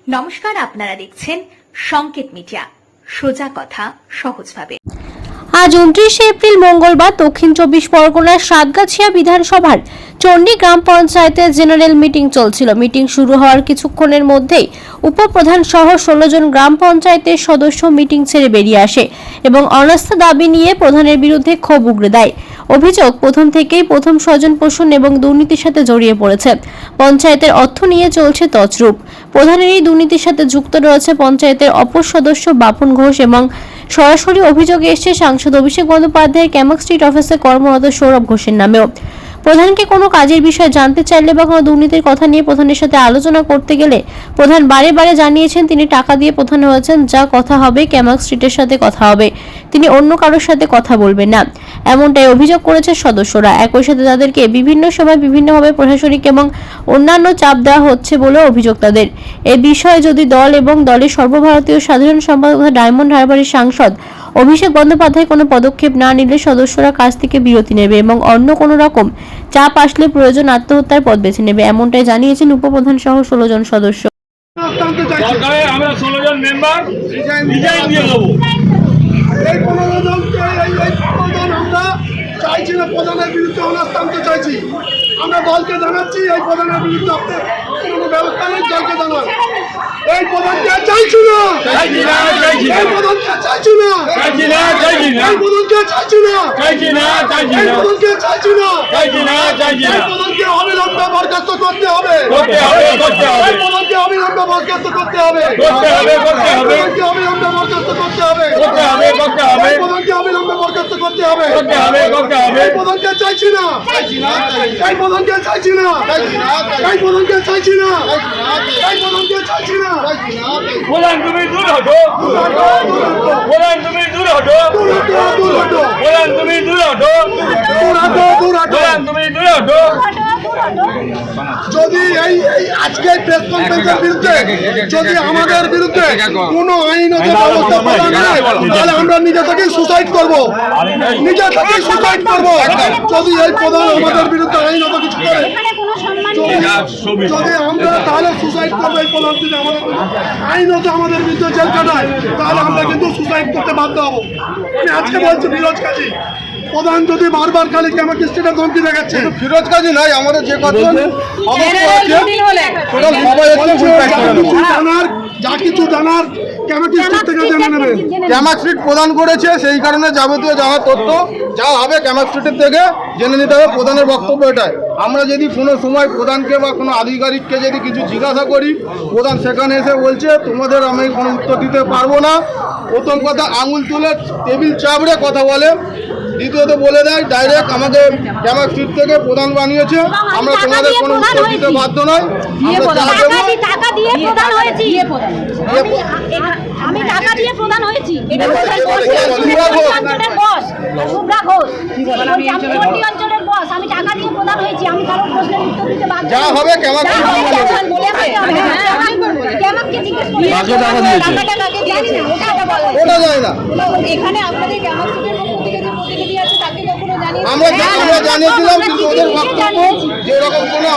নমস্কার, আপনারা দেখছেন সংকেত মিডিয়া, সোজা কথা সহজভাবে। আজ 29 এপ্রিল মঙ্গলবার দক্ষিণ 24 পরগনার সাতগাছিয়া বিধানসভার চণ্ডী গ্রাম পঞ্চায়েতের জেনারেল মিটিং চলছিল। মিটিং শুরু হওয়ার কিছুক্ষণের মধ্যেই উপপ্রধান সহ 16 জন গ্রাম পঞ্চায়েতের সদস্য মিটিং ছেড়ে বেরিয়ে আসে এবং অনাস্থা দাবি নিয়ে প্রধানের বিরুদ্ধে ক্ষোভ উগরে দেয়। অভিযোগ, প্রথম থেকেই প্রথম স্বজন পোষণ এবং দুর্নীতির সাথে জড়িয়ে পড়েছে। পঞ্চায়েতের অর্থ নিয়ে চলছে তছরূপ। প্রধানের এই দুর্নীতির সাথে যুক্ত রয়েছে পঞ্চায়েতের অপর সদস্য বাপন ঘোষ এবং সরাসরি অভিযোগ এসেছে সাংসদ অভিষেক বন্দ্যোপাধ্যায়ের ক্যামাক স্ট্রিট অফিসে কর্মরত সৌরভ ঘোষের নামেও। প্রধানকে কোনো কাজের বিষয়ে জানতে চাইলে বা কোনো দুর্নীতির কথা নিয়ে প্রধানের সাথে আলোচনা করতে গেলে প্রধান বারে বারে জানিয়েছেন তিনি টাকা দিয়ে প্রধান হয়েছেন, যা কথা হবে ক্যামাক স্ট্রিটের সাথে কথা হবে, তিনি অন্য কারোর সাথে কথা বলবেন না, এমনটাই অভিযোগ করেছে সদস্যরা। একই সাথে তাদেরকে বিভিন্ন সময় বিভিন্নভাবে প্রশাসনিক এবং অন্যান্য চাপ দেওয়া হচ্ছে বলে অভিযোগ তাদের। এ বিষয়ে যদি দল এবং দলের সর্বভারতীয় সাধারণ সম্পাদক তথা ডায়মন্ড হারবারের সাংসদ অভিষেক বন্দ্যোপাধ্যায় কোনো পদক্ষেপ না নিলে সদস্যরা কাজ থেকে বিরতি নেবে এবং অন্য কোনো রকম চাপ আসলে প্রয়োজন আত্মহত্যার পথ বেছে নেবে, এমনটাই জানিয়েছেন উপপ্রধান সহ 16 জন সদস্য। আমরা 16 জন মেম্বার রিজাইন দিয়ে দেবো। এই 15 জনকে আমরা চাইছি না, প্রধানের বিরুদ্ধে অনাস্থান্ত চাইছি। আমরা দলকে জানাচ্ছি এই প্রধানের বিরুদ্ধে আপনার কোনো ব্যবস্থা নেই, দলকে জানান। এই প্রধানকে চাইছি না, এই প্রধানকে চাইছি না, এই প্রধানকে চাইছি না, এই প্রধানকে চাইছি না, এই প্রধানকে অবিলম্বে বরখাস্ত করতে হবে, এই প্রধানকে অবিলম্বে বরখাস্ত করতে হবে, এই প্রধানকে অবিলম্বে বরখাস্ত করতে হবে, এই প্রধানকে অবিলম্বে বরখাস্ত করতে হবে, এই প্রধানকে চাইছি না, এই প্রধানকে চাইছি না, এই প্রধানকে চাইছি না, এই প্রধানকে চাইছি না। প্রধান তুমি দূর হটো, প্রধান তুমি দূর হটো, প্রধান তুমি দূর হটো, প্রধান তুমি দূর হটো। যদি এই আজকের প্রেস কনফারেন্সের বিরুদ্ধে যদি আমাদের বিরুদ্ধে কোনো আইনত ব্যবস্থা পাওয়া যায়, তাহলে আমরা নিজে থেকেই সুসাইড করবো, নিজে থেকেই সুসাইড করবো। যদি এই প্রধান আমাদের বিরুদ্ধে আইনত কিছু করে, যদি আমরা তাহলে সুসাইড করবো। এই প্রধান যদি আমাদের আইনত আমাদের বিরুদ্ধে জেল কাটায়, তাহলে আমরা কিন্তু সুসাইড করতে বাধ্য হবো। আমি আজকে বলছি ফিরোজ কাজী, প্রধান যদি বারবার খালি ক্যামাক স্ট্রিটের ধমকি দেখাচ্ছে, ফিরোজ কাজী নয়, আমাদের যে কথা যা কিছু জানার ক্যামাক স্ট্রিট থেকে জেনে নেবেন। ক্যামাক স্ট্রিট প্রদান করেছে, সেই কারণে যাবতীয় যাওয়ার তথ্য যা হবে ক্যামাক স্ট্রিটের থেকে জেনে নিতে হবে। প্রধানের বক্তব্য এটাই। আমরা যদি কোনো সময় প্রধানকে বা কোনো আধিকারিককে যদি কিছু জিজ্ঞাসা করি, প্রধান সেখানে এসে বলছে তোমাদের আমি কোনো উত্তর দিতে পারবো না। প্রথম কথা আঙুল তুলে টেবিল চাপড়ে কথা বলে। দ্বিতীয়ত বলে দেয় ডাইরেক্ট আমাদের ক্যামাক স্ট্রিট থেকে প্রধান বানিয়েছে, আমরা তোমাদের কোনো উত্তর দিতে বাধ্য নয়। আমি টাকা দিয়ে প্রধান হয়েছি, আমি টাকা দিয়ে প্রধান হয়েছি, আমি কারো প্রশ্নের উত্তর দিতে বাধ্য। যা হবে ক্যামাক ওটা যায় না। এখানে আপনাদের ক্যামাক স্ট্রিটের পক্ষ থেকে যে প্রতিনিধি আছে তাকে কখনো জানিয়ে আমরা জানিয়েছিলাম, কিন্তু ওদের বক্তব্য যেরকম কোনো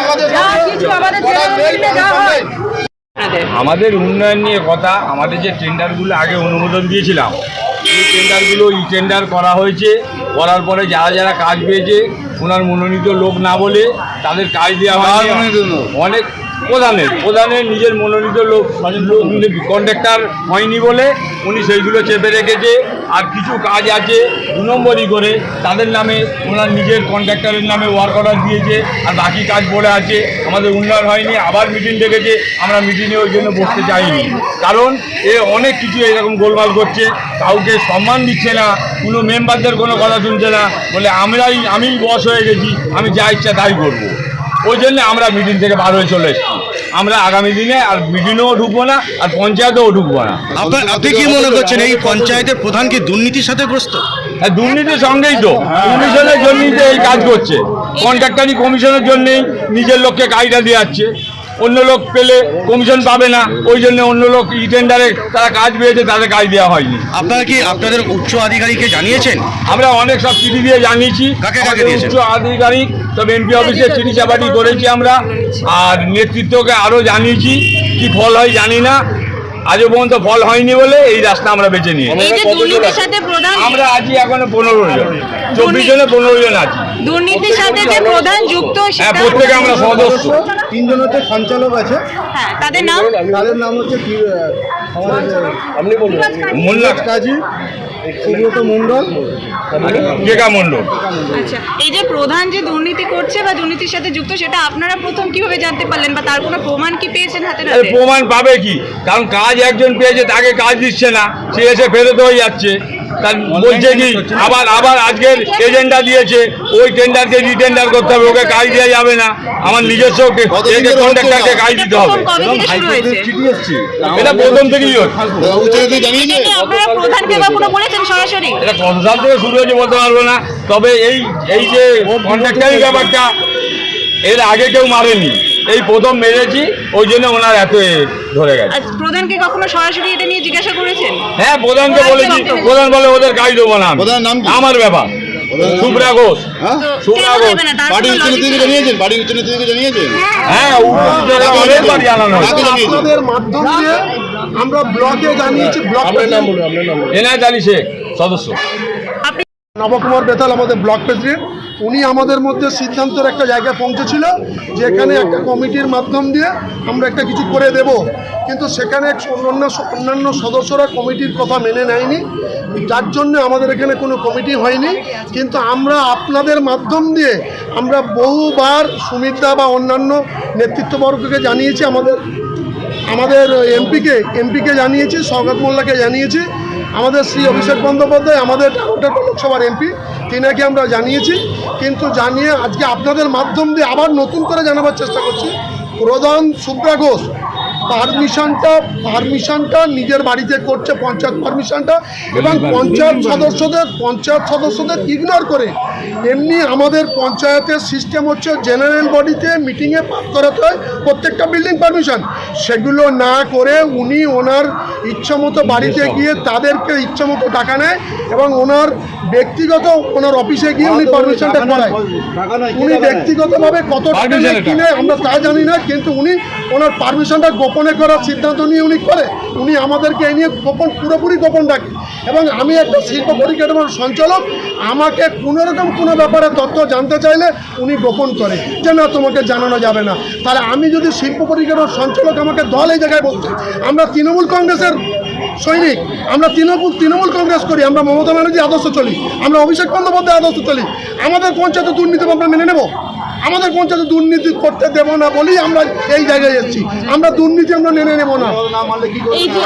আমাদের উন্নয়ন নিয়ে কথা। আমাদের যে টেন্ডারগুলো আগে অনুমোদন দিয়েছিলাম, এই টেন্ডারগুলো টেন্ডার করা হয়েছে। করার পরে যারা যারা কাজ পেয়েছে, ওনার মনোনীত লোক না বলে তাদের কাজ দেওয়া হয়। অনেক প্রধানের নিজের মনোনীত লোক কন্ট্রাক্টর হয়নি বলে উনি সেইগুলো চেপে রেখেছে। আর কিছু কাজ আছে 2 নম্বরই করে তাদের নামে, ওনার নিজের কন্ট্রাক্টরের নামে ওয়ার্ক অর্ডার দিয়েছে, আর বাকি কাজ পড়ে আছে। আমাদের উন্নয়ন হয়নি, আবার মিটিং ডেকেছে, আমরা মিটিংয়ে ওই জন্য বসতে চাইনি। কারণ এ অনেক কিছু এরকম গোলমাল করছে, কাউকে সম্মান দিচ্ছে না, কোনো মেম্বারদের কোনো কথা শুনছে না, বলে আমি বস হয়ে গেছি, আমি যা ইচ্ছা তাই করবো। ওই জন্য আমরা মিটিং থেকে বার হয়ে চলে এসেছি। আমরা আগামী দিনে আর মিটিংও ঢুকবো না, আর পঞ্চায়েতেও ঢুকবো না। আপনি কি মনে করছেন এই পঞ্চায়েতের প্রধান কি দুর্নীতির সাথে গ্রস্ত? দুর্নীতির সঙ্গেই তো, কমিশনের জন্যই তো এই কাজ করছে। কন্ট্রাক্টারি কমিশনের জন্যেই নিজের লোককে কাজটা দিয়ে যাচ্ছে। অন্য লোক পেলে কমিশন পাবে না, ওই জন্য অন্য লোক টেন্ডারে তারা কাজ পেয়েছে, তাদের কাজ দেওয়া হয়নি। আপনারা কি আপনাদের উচ্চ আধিকারিককে জানিয়েছেন? আমরা অনেক সব চিঠি দিয়ে জানিয়েছি। উচ্চ আধিকারিক সব এমপি অফিসে চিঠি চাপাটি করেছি আমরা, আর নেতৃত্বকে আরও জানিয়েছি। কি ফল হয় জানি না, আজও পর্যন্ত ফল হয়নি বলে এই রাস্তা আমরা বেছে নিই। এই যে দুর্নীতির সাথে প্রধান আমরা আছি এখনো 15 জন, 24 জনে 15 জন আছি। দুর্নীতির সাথে যে প্রধান যুক্ত হ্যাঁ, সেটা প্রত্যেকে আমরা সদস্য। 3 জন হচ্ছে সঞ্চালক আছে, হ্যাঁ তাদের নাম তাদের নাম হচ্ছে মোল্লা কাজী, সুব্রত মণ্ডল, কেকা মণ্ডল। আচ্ছা, এই যে প্রধান যে দুর্নীতি করছে বা দুর্নীতির সাথে যুক্ত সেটা আপনারা প্রথম কিভাবে জানতে পারলেন বা তার কোনো প্রমাণ কি পেয়েছেন হাতে আরে নাতে? প্রমাণ পাবে কি, কারণ কাজ একজন পেয়েছে, তাকে কাজ দিচ্ছে না, সে এসে ফেরত হয়ে যাচ্ছে। তার বলছে কি আবার আজকের এজেন্ডা দিয়েছে, ওই টেন্ডারকে রিটেন্ডার করতে হবে, ওকে কাজ দেওয়া যাবে না, আমার নিজস্ব কন্ট্রাক্টরকে কাজ দিতে হবে। প্রথম কবে থেকে শুরু হয়েছে? এটা প্রথম থেকেই হচ্ছে। এটা কি আপনারা প্রধানকে বা কোনো বলেছেন সরাসরি? এটা কত সাল থেকে শুরু হয়েছে বলতে পারবো না, তবে এই যে কন্ট্রাক্টারি ব্যাপারটা এর আগে কেউ মারেনি, এই প্রথম মেরেছি, ওই জন্য ওনার এত ধরে গেছে। আজ প্রধানকে কখনো সরাসরি এটা নিয়ে জিজ্ঞাসা করেছেন? হ্যাঁ, প্রধানকে বলেছি, প্রধান বলে ওদের কাজ দেবো না। প্রধানের নাম কি? আমার ব্যাপার সুব্রা ঘোষ। তো শুভ্রা কেন ঘোষ। দেবে না? তার বাড়ি কোনো উচ্চ logic নীতি ছিল? জানিয়েছেন, বাড়ি উচ্চ নীতি জানিয়েছেন? হ্যাঁ, অনেকবার জানানো হয়েছে। আপনাদের মাধ্যম দিয়ে আমরা ব্লকে জানিয়েছি, ব্লক এনায়েত আলী শেখ সদস্য। নবকুমার বেতাল আমাদের ব্লক প্রেসিডেন্ট, উনি আমাদের মধ্যে সিদ্ধান্তের একটা জায়গায় পৌঁছেছিল যে এখানে একটা কমিটির মাধ্যম দিয়ে আমরা একটা কিছু করে দেব, কিন্তু সেখানে অন্যান্য সদস্যরা কমিটির কথা মেনে নেয়নি, যার জন্য আমাদের এখানে কোনো কমিটি হয়নি। কিন্তু আমরা আপনাদের মাধ্যম দিয়ে আমরা বহুবার সুমিত্রা বা অন্যান্য নেতৃত্ববর্গকে জানিয়েছি, আমাদের এমপিকে জানিয়েছি, সৌগত মোল্লাকে জানিয়েছি, আমাদের শ্রী অভিষেক বন্দ্যোপাধ্যায় আমাদের লোকসভার এমপি, তিনাকে আমরা জানিয়েছি। কিন্তু জানিয়ে আজকে আপনাদের মাধ্যম দিয়ে আবার নতুন করে জানাবার চেষ্টা করছি, প্রধান সুব্রা ঘোষ পারমিশনটা নিজের বাড়িতে করছে, পঞ্চায়েত পারমিশনটা, এবং পঞ্চায়েত সদস্যদের ইগনোর করে। এমনি আমাদের পঞ্চায়েতের সিস্টেম হচ্ছে জেনারেল বডিতে মিটিংয়ে পাস করাতে হয় প্রত্যেকটা বিল্ডিং পারমিশন, সেগুলো না করে উনি ওনার ইচ্ছামতো বাড়িতে গিয়ে তাদেরকে ইচ্ছামতো টাকা নেয় এবং ওনার অফিসে গিয়ে উনি পারমিশনটা করায়। উনি ব্যক্তিগতভাবে কত টাকা নেয় কিনে আমরা তা জানি না, কিন্তু উনি ওনার পারমিশনটা গোপনে করার সিদ্ধান্ত নিয়ে উনি করে। উনি আমাদেরকে এই নিয়ে পুরোপুরি গোপন রাখে। এবং আমি একটা শিল্প পরিকাঠামোর সঞ্চালক, আমাকে কোনোরকম কোনো ব্যাপারে তথ্য জানতে চাইলে উনি গোপন করে যে না তোমাকে জানানো যাবে না। তাহলে আমি যদি শিল্প পরিকাঠামোর সঞ্চালক, আমাকে দল এই জায়গায় বলছে, আমরা তৃণমূল কংগ্রেসের সৈনিক, আমরা তৃণমূল কংগ্রেস করি, আমরা মমতা ব্যানার্জি আদর্শ চলি, আমরা অভিষেক বন্দ্যোপাধ্যায় আদর্শ চলি, আমাদের পঞ্চায়েতে দুর্নীতি আমরা মেনে নেব? আমাদের পঞ্চায়েতে দুর্নীতি করতে দেবো না বলেই আমরা এই জায়গায় এসেছি। আমরা দুর্নীতি আমরা মেনে নেব না।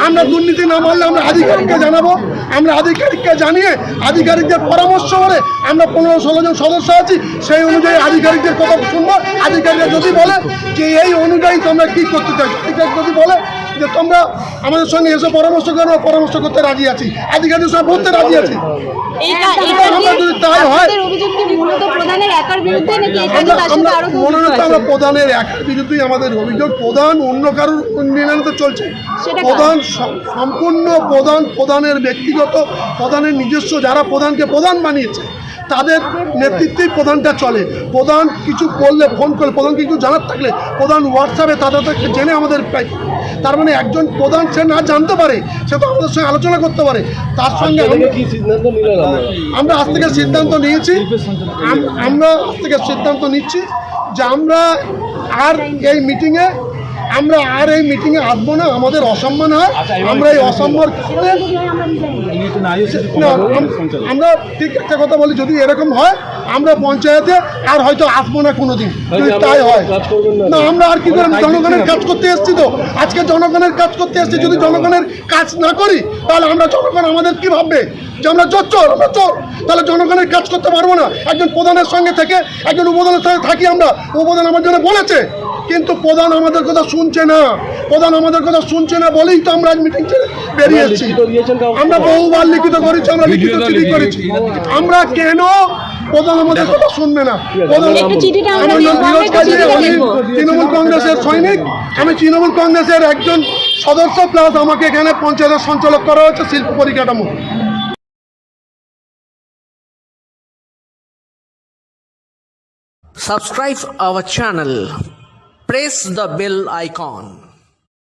আমরা দুর্নীতি না মানলে আমরা আধিকারিককে জানাবো, আমরা আধিকারিককে জানিয়ে আধিকারিকদের পরামর্শ করে আমরা 15-16 জন সদস্য আছি, সেই অনুযায়ী আধিকারিকদের কথা শুনবো। আধিকারিকরা যদি বলে যে এই অনুযায়ী তোমরা কী করতে চাই, আধিকারিক যদি বলে যে তোমরা আমাদের সঙ্গে এসে পরামর্শ করো, পরামর্শ করতে রাজি আছি, আধিকারিকের সঙ্গে বলতে রাজি আছি। আমরা যদি তাই হয়, অভিযোগ কি মূলত প্রধানের একার বিরুদ্ধে নাকি এখানে তার সাথে আরো মনে হচ্ছে আমরা প্রধানের একার বিরুদ্ধেই আমাদের অভিযোগ। প্রধান অন্য কারোর নির্ণয় চলছে, প্রধান সম্পূর্ণ প্রধানের ব্যক্তিগত, প্রধানের নিজস্ব, যারা প্রধানকে প্রধান বানিয়েছে তাদের নেতৃত্বেই প্রধানটা চলে। প্রধান কিছু করলে ফোন করলে, প্রধান কিছু জানার থাকলে প্রধান হোয়াটসঅ্যাপে তাদেরকে জেনে আমাদের পাই। তার মানে একজন প্রধান সে না জানতে পারে, সে তো আমাদের সঙ্গে আলোচনা করতে পারে। তার সঙ্গে আমরা আজ থেকে সিদ্ধান্ত নিয়েছি, যে আমরা আর এই মিটিংয়ে আসবো না, আমাদের অসম্মান হয়। আমরা এই অসম্মান আমরা ঠিক একটা কথা বলি, যদি এরকম হয় আমরা পঞ্চায়েতে আর হয়তো আসবো না কোনোদিন, যদি তাই হয় না। আমরা আর কি করে, জনগণের কাজ করতে এসেছি, তো আজকে জনগণের কাজ করতে এসেছি, যদি জনগণের কাজ না করি তাহলে আমরা জনগণ আমাদের কি ভাববে যে আমরা আমরা চোর, তাহলে জনগণের কাজ করতে পারবো না। একজন প্রধানের সঙ্গে থেকে একজন উপপ্রধানের সঙ্গে থাকি, আমরা উপপ্রধান আমার জন্য বলেছে, কিন্তু প্রধান আমাদের কথা শুনছে না, বলেই তো আমরা আজ মিটিং ছেড়ে বেরিয়ে এসেছি। আমরা বহুবার লিখিত করেছি, আমরা লিখিত চিঠি করেছি, আমরা কেন প্রধান আমাদের কথা শুনবে না। তৃণমূল কংগ্রেসের সৈনিক, আমি তৃণমূল কংগ্রেসের একজন সদস্য, প্লাস আমাকে এখানে পঞ্চায়েতের সঞ্চালক করা হচ্ছে শিল্প পরিকাঠামো। Subscribe our channel. Press the bell icon.